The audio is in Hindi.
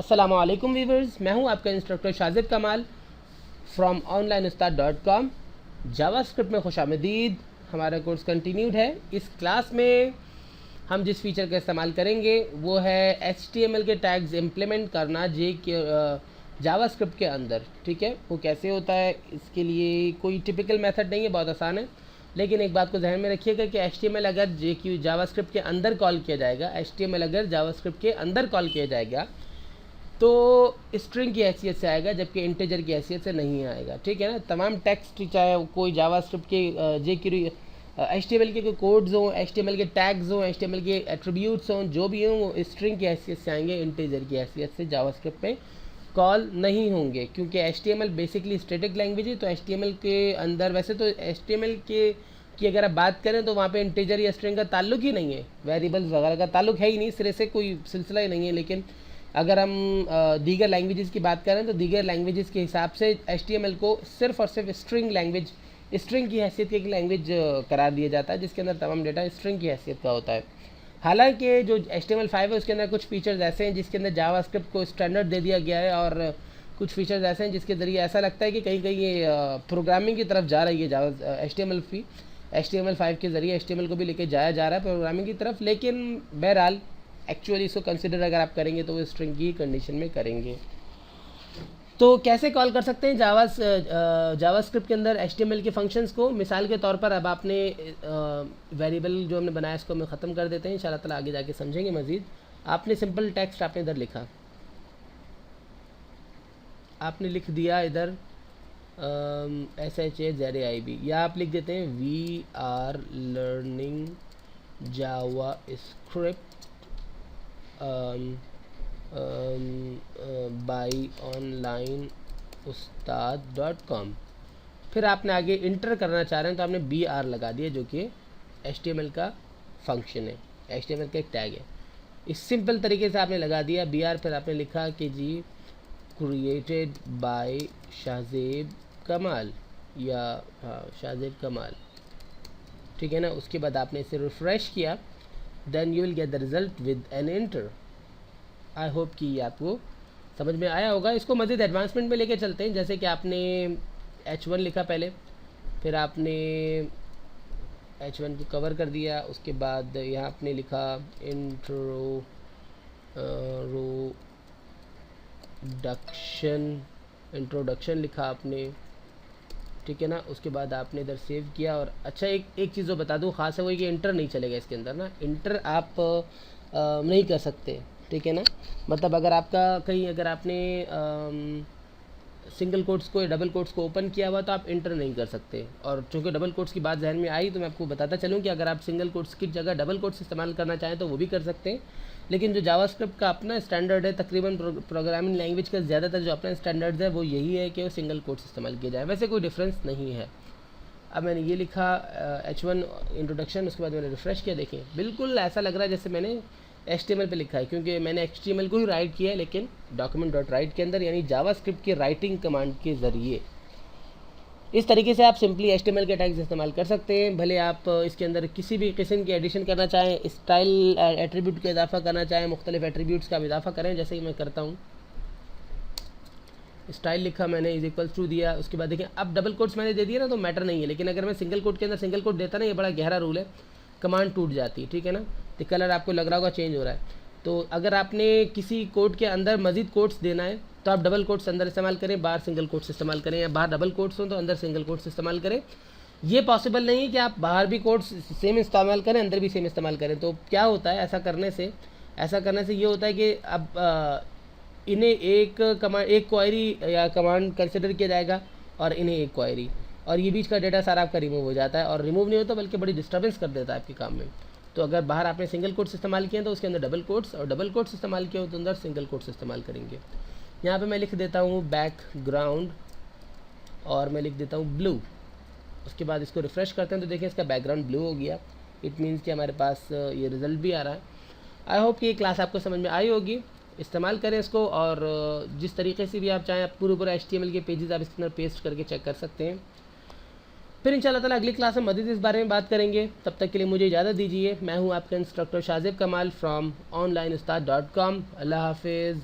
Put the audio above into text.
अस्सलाम वालेकुम वीवर्स, मैं हूं आपका इंस्ट्रक्टर शाजिब कमाल फ्रॉम onlineustaad.com। जावास्क्रिप्ट में खुशामदीद। हमारा कोर्स कंटिन्यूड है। इस क्लास में हम जिस फीचर का इस्तेमाल करेंगे वो है HTML के टैग्स इम्प्लीमेंट करना जावास्क्रिप्ट के अंदर। ठीक है, वो कैसे होता है, इसके लिए कोई टिपिकल मेथड नहीं है, बहुत आसान है। लेकिन एक बात को ध्यान में रखिएगा कि HTML अगर जावास्क्रिप्ट के अंदर कॉल किया जाएगा, HTML अगर जावास्क्रिप्ट के अंदर कॉल किया जाएगा तो स्ट्रिंग की हैसियत से आएगा, जबकि इंटीजर की हैसियत से नहीं आएगा। ठीक है ना। तमाम टेक्स्ट चाहे कोई जावास्क्रिप्ट के HTML के कोड्स हों, HTML के टैग्स हों, HTML के एट्रीब्यूट्स हों, जो भी हों वो स्ट्रिंग की हैसियत से आएंगे, इंटीजर की हैसियत से जावास्क्रिप्ट में कॉल नहीं होंगे, क्योंकि HTML बेसिकली स्टैटिक लैंग्वेज है। तो HTML के अंदर वैसे तो HTML की अगर आप बात करें तो वहाँ पे इंटीजर या स्ट्रिंग का ताल्लुक ही नहीं है, वेरिएबल्स वगैरह का ताल्लुक है ही नहीं, सिरे से कोई सिलसिला ही नहीं है। लेकिन अगर हम दीगर लैंग्वेजेस की बात करें तो दीगर लैंग्वेजेस के हिसाब से HTML को सिर्फ और सिर्फ स्ट्रिंग की हैसियत की एक लैंग्वेज करार दिया जाता है, जिसके अंदर तमाम डेटा स्ट्रिंग की हैसियत का होता है। हालांकि जो HTML5 है उसके अंदर कुछ फीचर्स ऐसे हैं जिसके अंदर जावास्क्रिप्ट को स्टैंडर्ड दे दिया गया है, और कुछ फीचर्स ऐसे हैं जिसके ज़रिए ऐसा लगता है कि कहीं कहीं ये प्रोग्रामिंग की तरफ जा रही है। HTML5 के ज़रिए HTML को भी लेके जाया जा रहा है प्रोग्रामिंग की तरफ। लेकिन बहरहाल एक्चुअली इसको कंसिडर अगर आप करेंगे तो वो स्ट्रिंग की कंडीशन में करेंगे। तो कैसे कॉल कर सकते हैं जावास्क्रिप्ट के अंदर HTML के फंक्शंस को। मिसाल के तौर पर अब आपने वेरिएबल जो हमने बनाया इसको हम ख़त्म कर देते हैं, इंशाल्लाह ताला आगे जाके समझेंगे मज़ीद। आपने सिंपल टेक्स्ट आपने इधर लिखा, आपने लिख दिया इधर SHAZIB, या आप लिख देते हैं we are learning JavaScript by onlineustaad.com। फिर आपने आगे इंटर करना चाह रहे हैं तो आपने BR लगा दिया, जो कि HTML का फंक्शन है, HTML का एक टैग है। इस सिंपल तरीके से आपने लगा दिया BR। फिर आपने लिखा कि जी क्रिएटेड बाय शाजिब कमाल, या हाँ शाजिब कमाल। ठीक है ना। उसके बाद आपने इसे रिफ़्रेश किया, then you will get the result with an enter. I hope कि ये आपको समझ में आया होगा। इसको मज़ीद एडवांसमेंट में लेके चलते हैं। जैसे कि आपने H1 लिखा पहले, फिर आपने H1 को कवर कर दिया, उसके बाद यहाँ आपने लिखा इंट्रोडक्शन लिखा आपने। ठीक है ना। उसके बाद आपने इधर सेव किया। और अच्छा एक चीज़ जो बता दूँ ख़ास है, वो कि इंटर नहीं चलेगा इसके अंदर ना, इंटर आप नहीं कर सकते। ठीक है ना। मतलब अगर आपका कहीं अगर आपने सिंगल कोट्स को या डबल कोट्स को ओपन किया हुआ तो आप इंटर नहीं कर सकते। और चूँकि डबल कोट्स की बात जहन में आई तो मैं आपको बताता चलूँ कि अगर आप सिंगल कोट्स की जगह डबल कोट्स इस्तेमाल करना चाहें तो वो भी कर सकते हैं। लेकिन जो जावास्क्रिप्ट का अपना स्टैंडर्ड है, तकरीबन प्रोग्रामिंग लैंग्वेज का ज़्यादातर जो अपना स्टैंडर्ड है वो यही है कि वो सिंगल कोट्स इस्तेमाल किया जाए, वैसे कोई डिफरेंस नहीं है। अब मैंने ये लिखा H1 इंट्रोडक्शन, उसके बाद मैंने रिफ़्रेश किया, देखें बिल्कुल ऐसा लग रहा है जैसे मैंने HTML पे लिखा है, क्योंकि मैंने HTML को ही राइट किया है, लेकिन document.write के अंदर, यानी जावास्क्रिप्ट की राइटिंग कमांड के ज़रिए। इस तरीके से आप सिंपली HTML के टैग्स इस्तेमाल कर सकते हैं। भले आप इसके अंदर किसी भी किस्म की एडिशन करना चाहें, स्टाइल एट्रीब्यूट का इजाफा करना चाहें, मुख्तलिफ एट्रीब्यूट्स का इजाफा करें, जैसे कि मैं करता हूँ। स्टाइल लिखा मैंने, इज इक्वल्स टू दिया। उसके बाद देखें अब डबल कोट्स मैंने दे दिया ना तो मैटर नहीं है, लेकिन अगर मैं सिंगल कोट के अंदर सिंगल कोट देता ना, ये बड़ा गहरा रूल है, कमांड टूट जाती है। ठीक है ना। तो कलर आपको लग रहा होगा चेंज हो रहा है। तो अगर आपने किसी कोड के अंदर मजीद कोट्स देना है तो आप डबल कोट्स अंदर इस्तेमाल करें, बाहर सिंगल कोट्स इस्तेमाल करें, या बाहर डबल कोट्स हो तो अंदर सिंगल कोट्स इस्तेमाल करें। ये पॉसिबल नहीं है कि आप बाहर भी कोट्स सेम इस्तेमाल करें, अंदर भी सेम इस्तेमाल करें। तो क्या होता है, ऐसा करने से ये होता है कि अब इन्हें एक क्वेरी या कमांड कंसिडर किया जाएगा और इन्हें एक क्वेरी, और ये बीच का डेटा सारा आपका रिमूव हो जाता है। और रिमूव नहीं होता बल्कि बड़ी डिस्टर्बेंस कर देता है आपके काम में। तो अगर बाहर आपने सिंगल कोट्स इस्तेमाल किए तो उसके अंदर डबल कोट्स, और डबल कोट्स इस्तेमाल किए हो तो अंदर सिंगल कोट्स इस्तेमाल करेंगे। यहाँ पे मैं लिख देता हूँ बैकग्राउंड, और मैं लिख देता हूँ ब्लू। उसके बाद इसको रिफ़्रेश करते हैं तो देखिए इसका बैकग्राउंड ब्लू हो गया। इट मीन्स कि हमारे पास ये रिज़ल्ट भी आ रहा है। आई होप कि ये क्लास आपको समझ में आई होगी। इस्तेमाल करें इसको, और जिस तरीके से भी आप चाहें आप पूरा HTML के पेजेस आप इसके अंदर पेस्ट करके चेक कर सकते हैं। फिर इंशाल्लाह ताला अगली क्लास में मज़ीद इस बारे में बात करेंगे। तब तक के लिए मुझे इजाज़त दीजिए। मैं हूँ आपका इंस्ट्रक्टर शाजिब कमाल फ्रॉम onlineustaad.com। अल्लाह हाफिज़।